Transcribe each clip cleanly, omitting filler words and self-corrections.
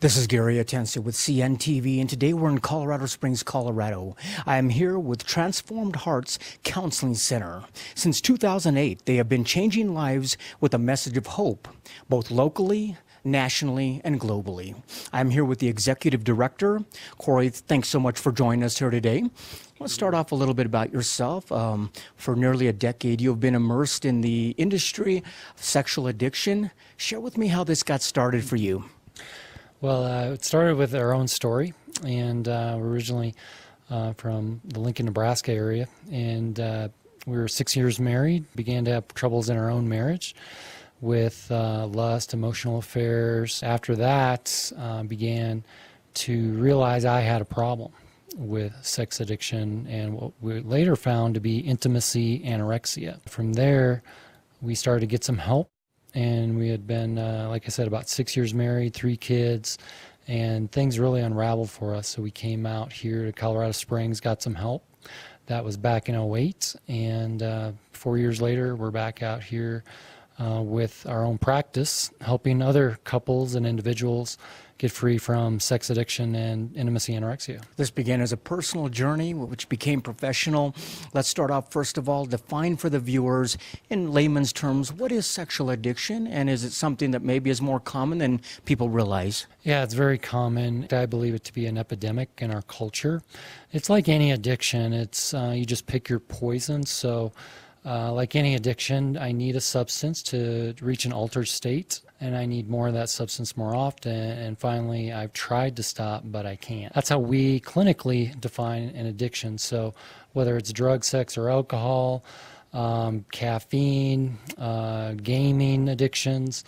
This is Gary Atencio with CNTV, and today we're in Colorado Springs, Colorado. I am here with Transformed Hearts Counseling Center. Since 2008, they have been changing lives with a message of hope, both locally, nationally, and globally. I'm here with the Executive Director. Corey, thanks so much for joining us here today. Let's start off a little bit about yourself. For nearly a decade, you've been immersed in the industry of sexual addiction. Share with me how this got started for you. Well, it started with our own story, and we're originally from the Lincoln, Nebraska area, and we were 6 years married, began to have troubles in our own marriage with lust, emotional affairs. After that, began to realize I had a problem with sex addiction and what we later found to be intimacy anorexia. From there, we started to get some help. And we had been, like I said, about 6 years married, 3 kids, and things really unraveled for us. So we came out here to Colorado Springs, got some help. That was back in '08, and 4 years later, we're back out here with our own practice, helping other couples and individuals get free from sex addiction and intimacy anorexia. This began as a personal journey, which became professional. Let's start off, first of all, define for the viewers, in layman's terms, what is sexual addiction, and is it something that maybe is more common than people realize? Yeah, it's very common. I believe it to be an epidemic in our culture. It's like any addiction. It's you just pick your poison. So like any addiction, I need a substance to reach an altered state, and I need more of that substance more often. And finally, I've tried to stop, but I can't. That's how we clinically define an addiction. So whether it's drug, sex, or alcohol, caffeine, gaming addictions,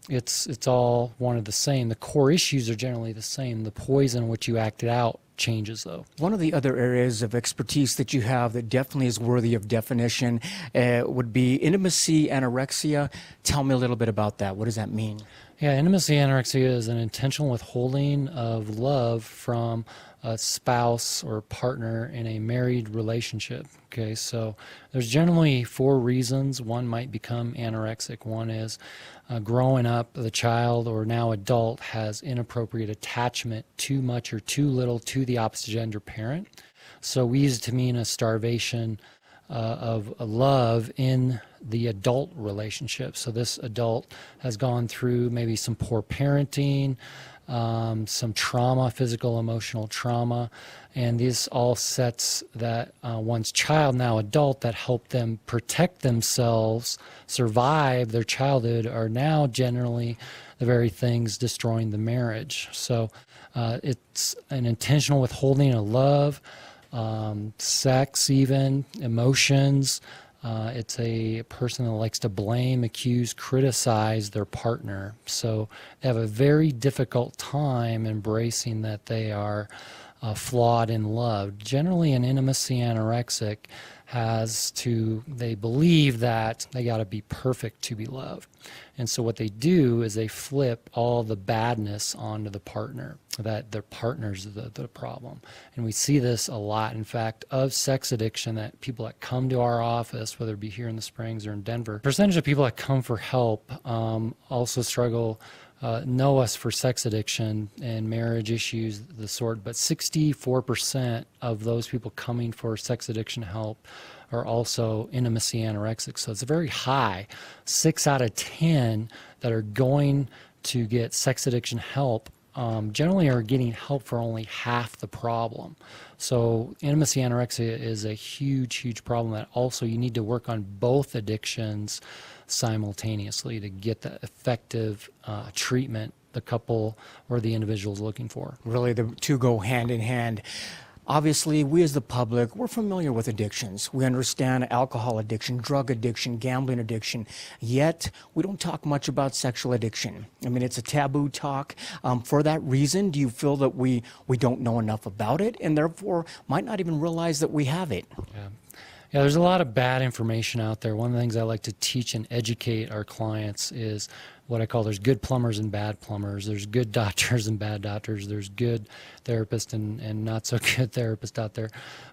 it's all one of the same. The core issues are generally the same. The poison which you acted out changes, though. One of the other areas of expertise that you have that definitely is worthy of definition would be intimacy anorexia. Tell me a little bit about that. What does that mean? Yeah, intimacy anorexia is an intentional withholding of love from a spouse or partner in a married relationship. Okay, so there's generally 4 reasons one might become anorexic. One is growing up, the child or now adult has inappropriate attachment, too much or too little, to the opposite gender parent. So we use it to mean a starvation of love in the adult relationship. So this adult has gone through maybe some poor parenting, some trauma, physical, emotional trauma, and these all sets that one's child, now adult, that helped them protect themselves, survive their childhood, are now generally the very things destroying the marriage. So it's an intentional withholding of love, sex, even emotions. It's a person that likes to blame, accuse, criticize their partner. So they have a very difficult time embracing that they are flawed in love. Generally, an intimacy anorexic they believe that they got to be perfect to be loved. And so what they do is they flip all the badness onto the partner, that their partner's the problem. And we see this a lot, in fact, of sex addiction, that people that come to our office, whether it be here in the Springs or in Denver, percentage of people that come for help also struggle, know us for sex addiction and marriage issues, the sort, but 64% of those people coming for sex addiction help are also intimacy anorexic. So it's very high. 6 out of 10 that are going to get sex addiction help generally are getting help for only half the problem. So intimacy anorexia is a huge, huge problem that also you need to work on both addictions simultaneously to get the effective treatment the couple or the individual is looking for. Really, the two go hand in hand. Obviously, we as the public, we're familiar with addictions. We understand alcohol addiction, drug addiction, gambling addiction, yet we don't talk much about sexual addiction. I mean, it's a taboo talk. For that reason, do you feel that we don't know enough about it and therefore might not even realize that we have it? Yeah, there's a lot of bad information out there. One of the things I like to teach and educate our clients is what I call there's good plumbers and bad plumbers. There's good doctors and bad doctors. There's good therapists and not so good therapists out there.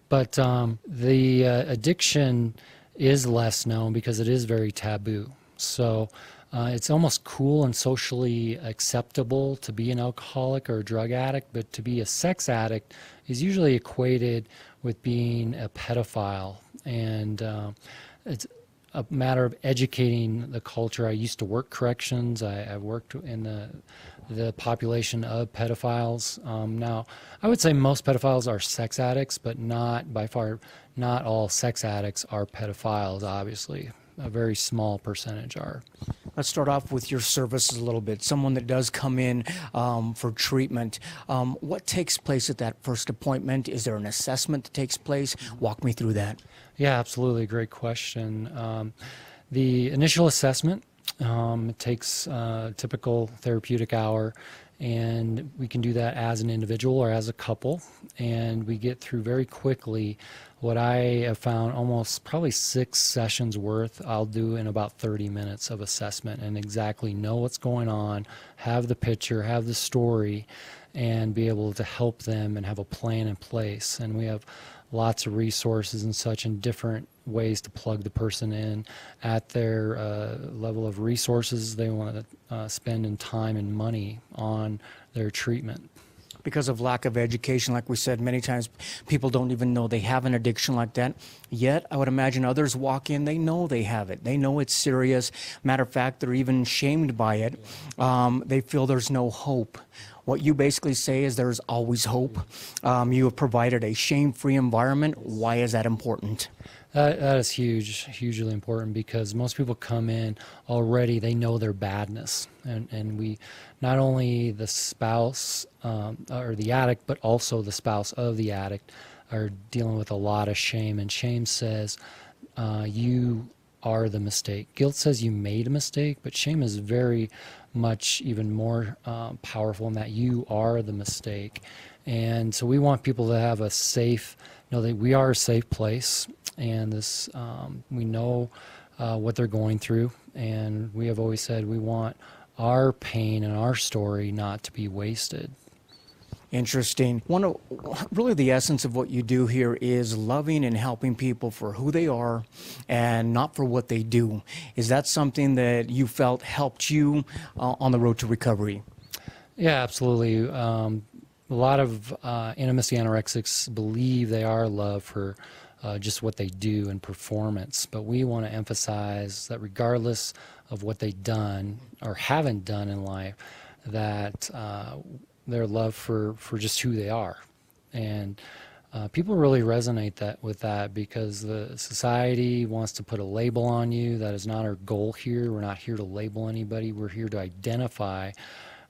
But the addiction is less known because it is very taboo. So It's almost cool and socially acceptable to be an alcoholic or a drug addict, but to be a sex addict is usually equated with being a pedophile. And it's a matter of educating the culture. I used to work corrections. I worked in the population of pedophiles. Now, I would say most pedophiles are sex addicts, but not by far, not all sex addicts are pedophiles, obviously. A very small percentage are. Let's start off with your services a little bit. Someone that does come in for treatment, what takes place at that first appointment? Is there an assessment that takes place? Walk me through that. Yeah, absolutely. Great question. The initial assessment, it takes a typical therapeutic hour, and we can do that as an individual or as a couple, and we get through very quickly. What I have found, almost probably 6 sessions worth, I'll do in about 30 minutes of assessment and exactly know what's going on, have the picture, have the story, and be able to help them and have a plan in place. And we have lots of resources and such, and different ways to plug the person in at their level of resources they want to spend in time and money on their treatment. Because of lack of education, like we said, many times people don't even know they have an addiction like that. Yet, I would imagine others walk in, they know they have it. They know it's serious. Matter of fact, they're even shamed by it. They feel there's no hope. What you basically say is there's always hope. You have provided a shame-free environment. Why is that important? That is huge, hugely important, because most people come in already, they know their badness. And we, not only the spouse or the addict, but also the spouse of the addict are dealing with a lot of shame. And shame says, you are the mistake. Guilt says you made a mistake, but shame is very much even more powerful in that you are the mistake. And so we want people to have a safe, know that we are a safe place, and this we know what they're going through, and we have always said we want our pain and our story not to be wasted. Interesting. Really the essence of what you do here is loving and helping people for who they are and not for what they do. Is that something that you felt helped you on the road to recovery? Yeah, absolutely. A lot of intimacy anorexics believe they are loved for just what they do and performance, but we want to emphasize that regardless of what they've done or haven't done in life, that their love for just who they are. And people really resonate with that because the society wants to put a label on you. That is not our goal here. We're not here to label anybody. We're here to identify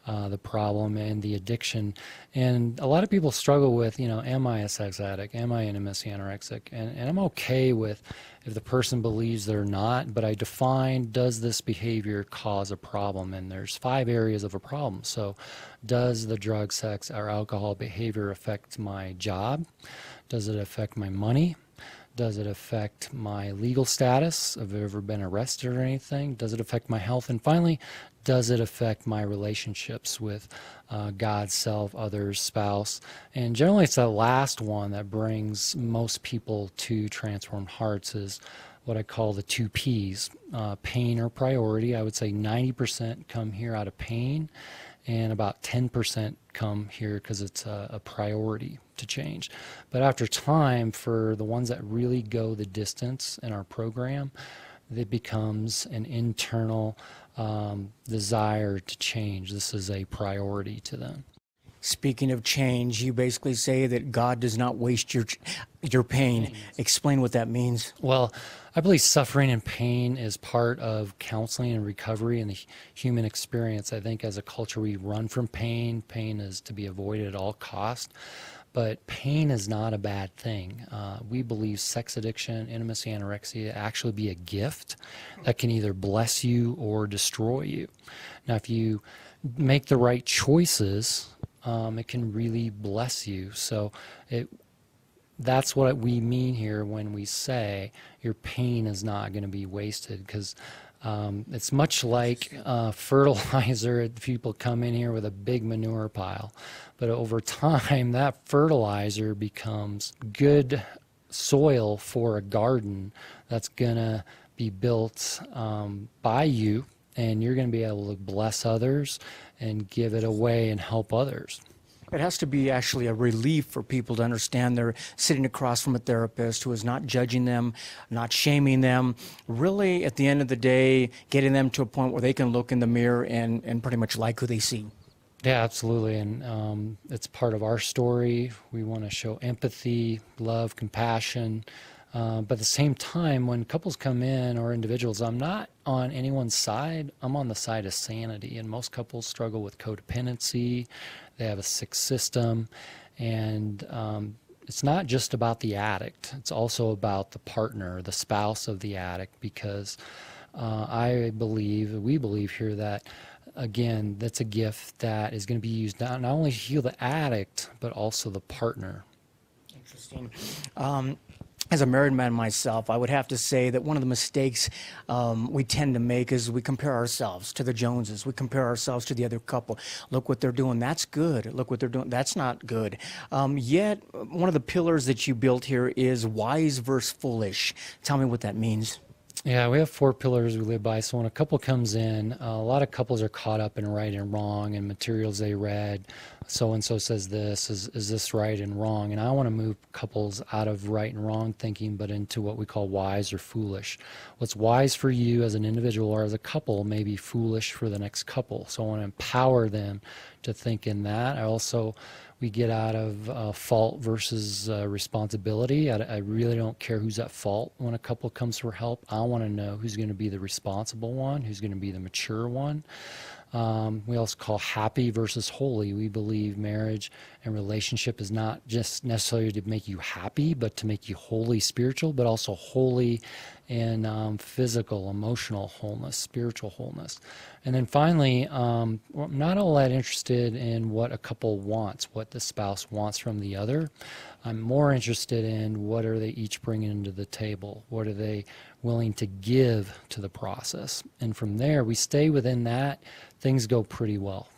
the problem and the addiction. And a lot of people struggle with, am I a sex addict? Am I intimacy anorexic? And I'm okay with if the person believes they're not, but I define, does this behavior cause a problem? And there's 5 areas of a problem. So does the drug, sex, or alcohol behavior affect my job? Does it affect my money? Does it affect my legal status? Have I ever been arrested or anything? Does it affect my health? And finally, does it affect my relationships with God, self, others, spouse? And generally it's that last one that brings most people to Transformed Hearts, is what I call the 2 Ps, pain or priority. I would say 90% come here out of pain, and about 10% come here because it's a priority to change. But after time, for the ones that really go the distance in our program, it becomes an internal desire to change. This is a priority to them. Speaking of change, you basically say that God does not waste your pain. Explain what that means. Well, I believe suffering and pain is part of counseling and recovery and the human experience. I think as a culture we run from pain. Pain is to be avoided at all cost. But pain is not a bad thing. We believe sex addiction, intimacy, anorexia actually be a gift that can either bless you or destroy you. Now, if you make the right choices, it can really bless you. So that's what we mean here when we say your pain is not going to be wasted, because it's much like fertilizer. People come in here with a big manure pile, but over time that fertilizer becomes good soil for a garden that's going to be built by you and you're going to be able to bless others and give it away and help others. It has to be actually a relief for people to understand they're sitting across from a therapist who is not judging them, not shaming them, really at the end of the day, getting them to a point where they can look in the mirror and pretty much like who they see. Yeah, absolutely. And it's part of our story. We want to show empathy, love, compassion. But at the same time, when couples come in or individuals, I'm not on anyone's side. I'm on the side of sanity. And most couples struggle with codependency. They have a sick system. And it's not just about the addict. It's also about the partner, the spouse of the addict, because we believe here that, again, that's a gift that is going to be used not only to heal the addict, but also the partner. Interesting. As a married man myself, I would have to say that one of the mistakes we tend to make is we compare ourselves to the Joneses. We compare ourselves to the other couple. Look what they're doing. That's good. Look what they're doing. That's not good. Yet, one of the pillars that you built here is wise versus foolish. Tell me what that means. Yeah, we have 4 pillars we live by. So when a couple comes in, a lot of couples are caught up in right and wrong and materials they read. So-and-so says this, is this right and wrong? And I want to move couples out of right and wrong thinking, but into what we call wise or foolish. What's wise for you as an individual or as a couple may be foolish for the next couple. So I want to empower them to think in that. We get out of fault versus responsibility. I really don't care who's at fault when a couple comes for help. I want to know who's going to be the responsible one, who's going to be the mature one. We also call happy versus holy. We believe marriage and relationship is not just necessarily to make you happy, but to make you holy spiritual, but also holy in physical, emotional wholeness, spiritual wholeness. And then finally, I'm not all that interested in what a couple wants, what the spouse wants from the other. I'm more interested in what are they each bringing to the table? What are they willing to give to the process? And from there, we stay within that, things go pretty well.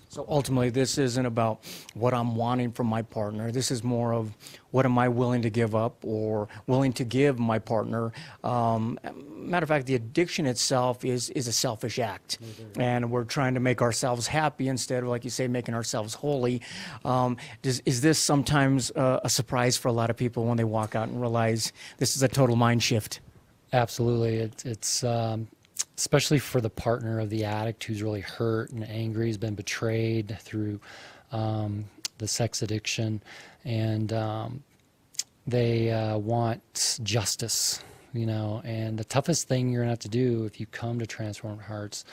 So ultimately, this isn't about what I'm wanting from my partner. This is more of what am I willing to give up or willing to give my partner. Matter of fact, the addiction itself is a selfish act. Mm-hmm. And we're trying to make ourselves happy instead of, like you say, making ourselves holy. Is this sometimes a surprise for a lot of people when they walk out and realize this is a total mind shift? Absolutely. It's especially for the partner of the addict who's really hurt and angry, has been betrayed through the sex addiction, and they want justice, and the toughest thing you're going to have to do if you come to Transformed Hearts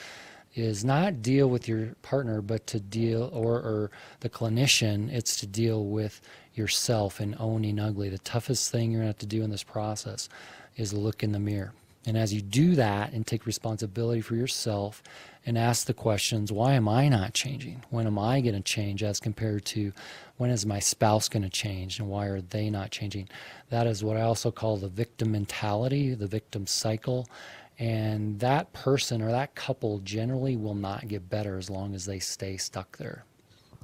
is not deal with your partner, but to deal, or the clinician, it's to deal with yourself and owning ugly. The toughest thing you're going to have to do in this process is look in the mirror. And as you do that and take responsibility for yourself and ask the questions, why am I not changing? When am I going to change as compared to when is my spouse going to change and why are they not changing? That is what I also call the victim mentality, the victim cycle. And that person or that couple generally will not get better as long as they stay stuck there.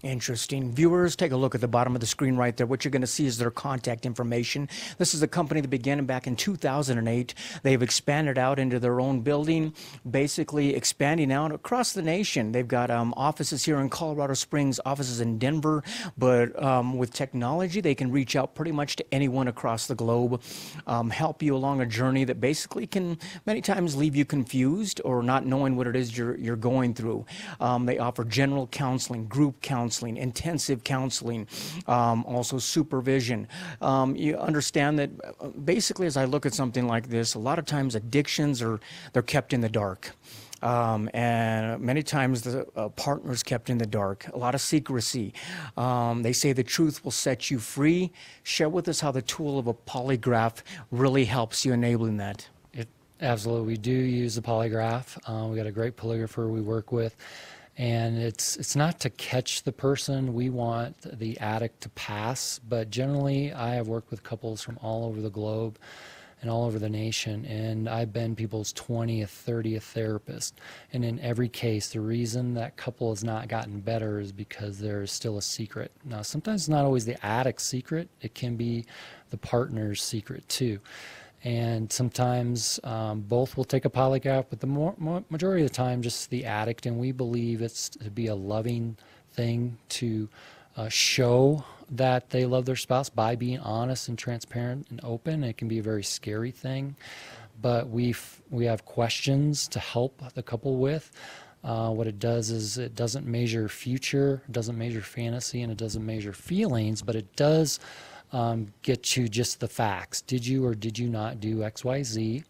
Interesting. Viewers, take a look at the bottom of the screen right there. What you're going to see is their contact information. This is a company that began back in 2008. They've expanded out into their own building, basically expanding out across the nation. They've got offices here in Colorado Springs, offices in Denver, but with technology, they can reach out pretty much to anyone across the globe, help you along a journey that basically can many times leave you confused or not knowing what it is you're going through. They offer general counseling, group counseling, intensive counseling, also supervision. You understand that basically as I look at something like this, a lot of times addictions they're kept in the dark. And many times the partner's kept in the dark, a lot of secrecy. They say the truth will set you free. Share with us how the tool of a polygraph really helps you enabling that. Absolutely. We do use the polygraph. We got a great polygrapher we work with. And it's not to catch the person. We want the addict to pass. But generally, I have worked with couples from all over the globe and all over the nation. And I've been people's 20th, 30th therapist. And in every case, the reason that couple has not gotten better is because there is still a secret. Now, sometimes it's not always the addict's secret. It can be the partner's secret, too. And sometimes both will take a polygraph, but the majority of the time, just the addict. And we believe it's to be a loving thing to show that they love their spouse by being honest and transparent and open. It can be a very scary thing, but we have questions to help the couple with. What it does is it doesn't measure future, it doesn't measure fantasy, and it doesn't measure feelings, but it does get you just the facts. Did you or did you not do X, Y, Z?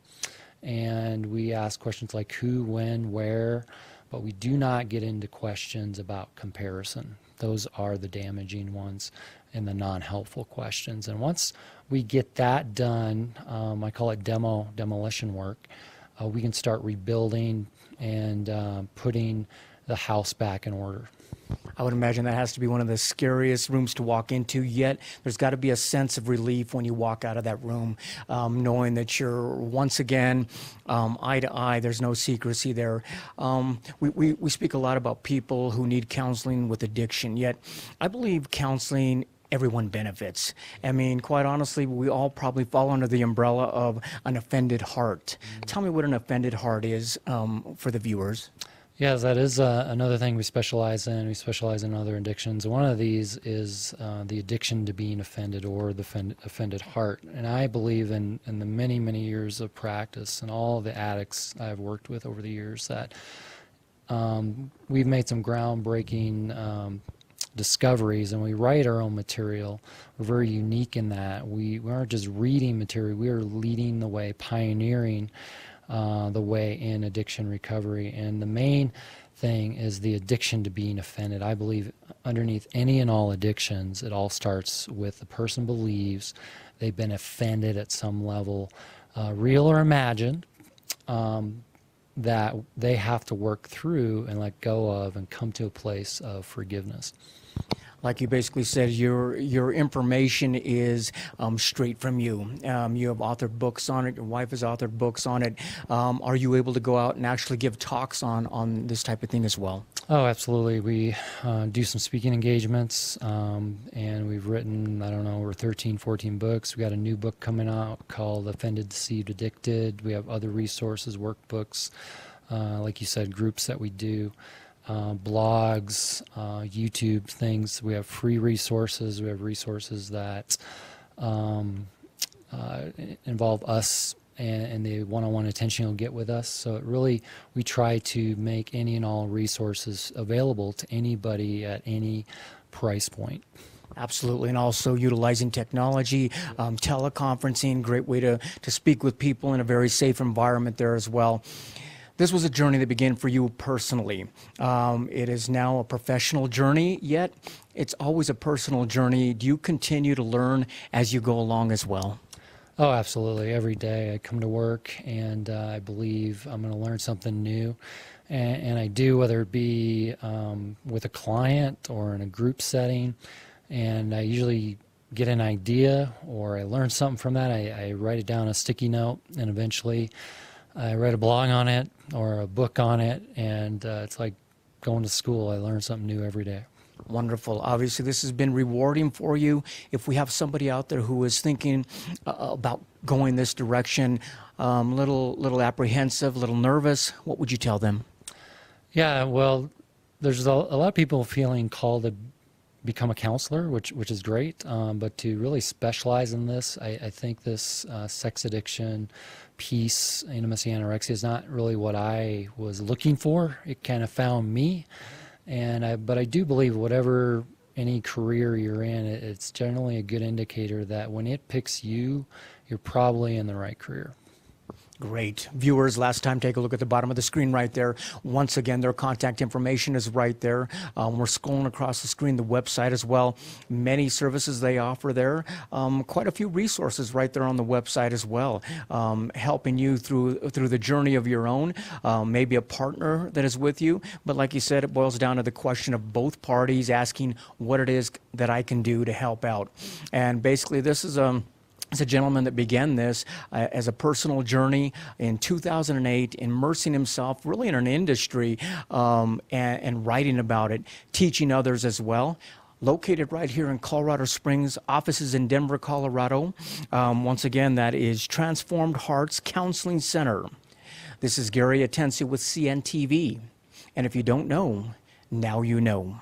And we ask questions like who, when, where, but we do not get into questions about comparison. Those are the damaging ones and the non-helpful questions. And once we get that done, I call it demolition work, we can start rebuilding and putting the house back in order. I would imagine that has to be one of the scariest rooms to walk into, yet there's got to be a sense of relief when you walk out of that room, knowing that you're once again eye to eye. There's no secrecy there. We speak a lot about people who need counseling with addiction, yet I believe counseling, everyone benefits. I mean, quite honestly, we all probably fall under the umbrella of an offended heart. Tell me what an offended heart is for the viewers. Yes, that is another thing we specialize in. We specialize in other addictions. One of these is the addiction to being offended, or the offended heart. And I believe in the many, many years of practice and all the addicts I've worked with over the years that we've made some groundbreaking discoveries, and we write our own material. We're very unique in that. We aren't just reading material, we are leading the way, pioneering the way in addiction recovery. And the main thing is the addiction to being offended. I believe underneath any and all addictions, it all starts with the person believes they've been offended at some level, real or imagined, that they have to work through and let go of and come to a place of forgiveness. Like you basically said, your information is straight from you. You have authored books on it. Your wife has authored books on it. Are you able to go out and actually give talks on this type of thing as well? Oh, absolutely. We do some speaking engagements, and we've written, I don't know, over 13, 14 books. We got a new book coming out called Offended, Deceived, Addicted. We have other resources, workbooks, like you said, groups that we do. Blogs, YouTube things. We have free resources. We have resources that involve us and the one-on-one attention you'll get with us. So it really, we try to make any and all resources available to anybody at any price point. Absolutely, and also utilizing technology, teleconferencing, great way to speak with people in a very safe environment there as well. This was a journey that began for you personally. It is now a professional journey, yet it's always a personal journey. Do you continue to learn as you go along as well? Oh, absolutely. Every day I come to work and I believe I'm going to learn something new. And I do, whether it be with a client or in a group setting. And I usually get an idea or I learn something from that. I write it down on a sticky note, and eventually I write a blog on it or a book on it, and it's like going to school. I learn something new every day. Wonderful. Obviously, this has been rewarding for you. If we have somebody out there who is thinking about going this direction, little apprehensive, a little nervous, what would you tell them? Yeah, well, there's a lot of people feeling called to become a counselor, which is great, but to really specialize in this, I think this sex addiction piece, intimacy, anorexia, is not really what I was looking for. It kind of found me, but I do believe whatever any career you're in, it's generally a good indicator that when it picks you, you're probably in the right career. Great. Viewers, last time, take a look at the bottom of the screen right there. Once again, their contact information is right there. We're scrolling across the screen, the website as well. Many services they offer there. Quite a few resources right there on the website as well, helping you through the journey of your own, maybe a partner that is with you. But like you said, it boils down to the question of both parties asking what it is that I can do to help out. And basically, this is It's a gentleman that began this as a personal journey in 2008, immersing himself really in an industry and writing about it, teaching others as well. located right here in Colorado Springs, offices in Denver, Colorado. Once again, that is Transformed Hearts Counseling Center. This is Gary Atensi with CNTV. And if you don't know, now you know.